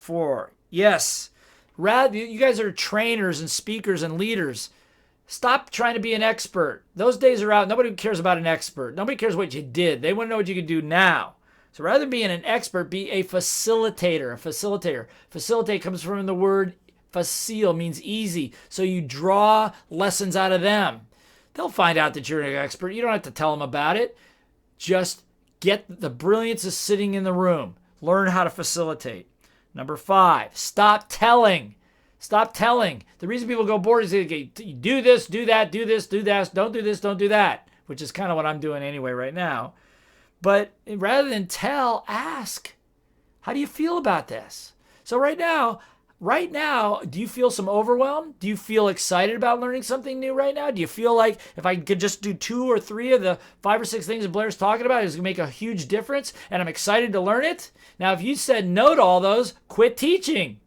4. Yes. You guys are trainers and speakers and leaders. Stop trying to be an expert. Those days are out. Nobody cares about an expert. Nobody cares what you did. They want to know what you can do now. So rather than being an expert, be a facilitator. A facilitator. Facilitate comes from the word facile, means easy. So you draw lessons out of them. They'll find out that you're an expert. You don't have to tell them about it. Just get the brilliance is sitting in the room. Learn how to facilitate. Number 5, stop telling. Stop telling. The reason people go bored is they do this, do that, do this, do that, don't do this, don't do that, which is kind of what I'm doing anyway right now. But rather than tell, ask. How do you feel about this? So right now, do you feel some overwhelm? Do you feel excited about learning something new right now? Do you feel like if I could just do 2 or 3 of the 5 or 6 things that Blair's talking about, it's going to make a huge difference and I'm excited to learn it? Now, if you said no to all those, quit teaching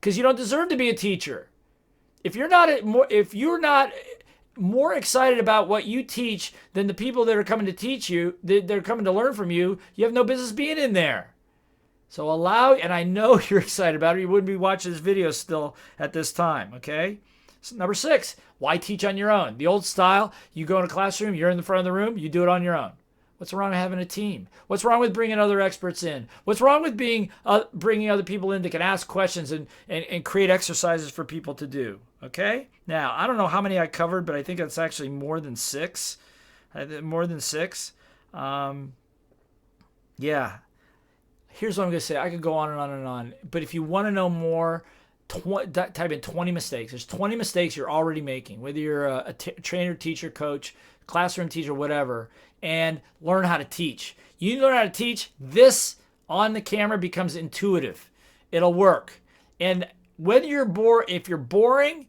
because you don't deserve to be a teacher. If you're not more excited about what you teach than the people that are coming to teach you, they're coming to learn from you, you have no business being in there. So and I know you're excited about it. You wouldn't be watching this video still at this time, okay? So number 6, why teach on your own? The old style, you go in a classroom, you're in the front of the room, you do it on your own. What's wrong with having a team? What's wrong with bringing other experts in? What's wrong with bringing other people in that can ask questions and create exercises for people to do, okay? Now, I don't know how many I covered, but I think it's actually more than 6. More than 6. Yeah. Here's what I'm going to say. I could go on and on and on. But if you want to know more, type in 20 mistakes. There's 20 mistakes you're already making, whether you're a trainer, teacher, coach, classroom teacher, whatever, and learn how to teach. You learn how to teach, this on the camera becomes intuitive. It'll work. And whether if you're boring,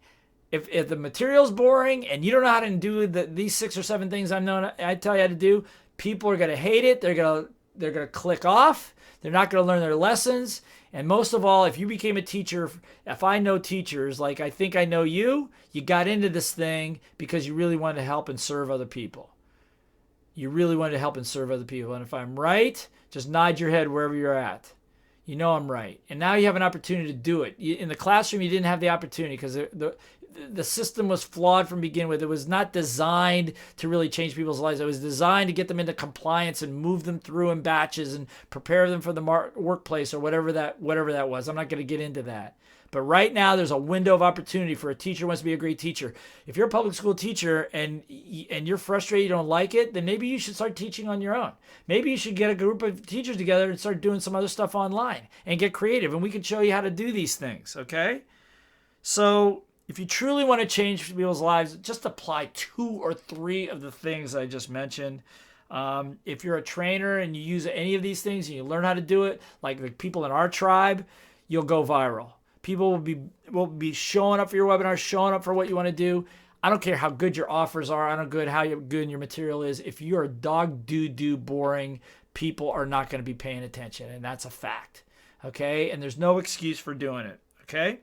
if the material's boring and you don't know how to do these 6 or 7 things I tell you how to do, people are going to hate it. They're going to click off. They're not going to learn their lessons. And most of all, if you became a teacher, if I know teachers, like I think I know you got into this thing because you really wanted to help and serve other people. You really wanted to help and serve other people. And if I'm right, just nod your head wherever you're at. You know I'm right. And now you have an opportunity to do it. In the classroom, you didn't have the opportunity because the system was flawed from beginning with. It was not designed to really change people's lives. It was designed to get them into compliance and move them through in batches and prepare them for the workplace or whatever that was. I'm not going to get into that. But right now, there's a window of opportunity for a teacher who wants to be a great teacher. If you're a public school teacher and you're frustrated, you don't like it, then maybe you should start teaching on your own. Maybe you should get a group of teachers together and start doing some other stuff online and get creative. And we can show you how to do these things, okay? So if you truly want to change people's lives, just apply 2 or 3 of the things I just mentioned. If you're a trainer and you use any of these things and you learn how to do it, like the people in our tribe, you'll go viral. People will be showing up for your webinars, showing up for what you want to do. I don't care how good your offers are. I don't care how good your material is. If you're dog doo boring, people are not going to be paying attention, and that's a fact. Okay? And there's no excuse for doing it. Okay?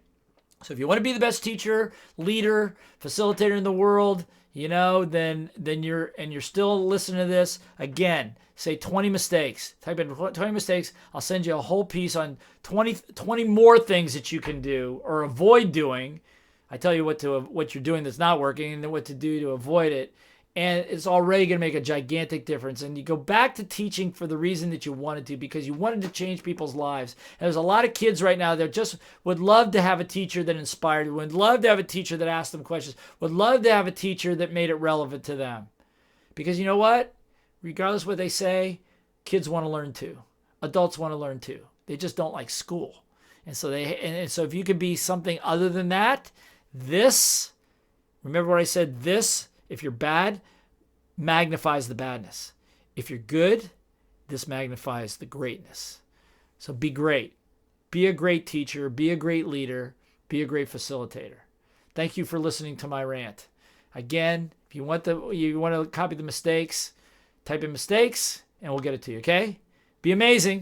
So if you want to be the best teacher, leader, facilitator in the world, then you're still listening to this, again, say 20 mistakes. Type in 20 mistakes. I'll send you a whole piece on 20 more things that you can do or avoid doing. I tell you what you're doing that's not working and then what to do to avoid it. And it's already going to make a gigantic difference. And you go back to teaching for the reason that you wanted to, because you wanted to change people's lives. And there's a lot of kids right now that just would love to have a teacher that inspired them, would love to have a teacher that asked them questions, would love to have a teacher that made it relevant to them. Because you know what? Regardless of what they say, kids want to learn too. Adults want to learn too. They just don't like school. And so if you could be something other than that, remember what I said, if you're bad, magnifies the badness. If you're good, this magnifies the greatness. So be great. Be a great teacher. Be a great leader. Be a great facilitator. Thank you for listening to my rant. Again, if you want to copy the mistakes, type in mistakes, and we'll get it to you, okay? Be amazing.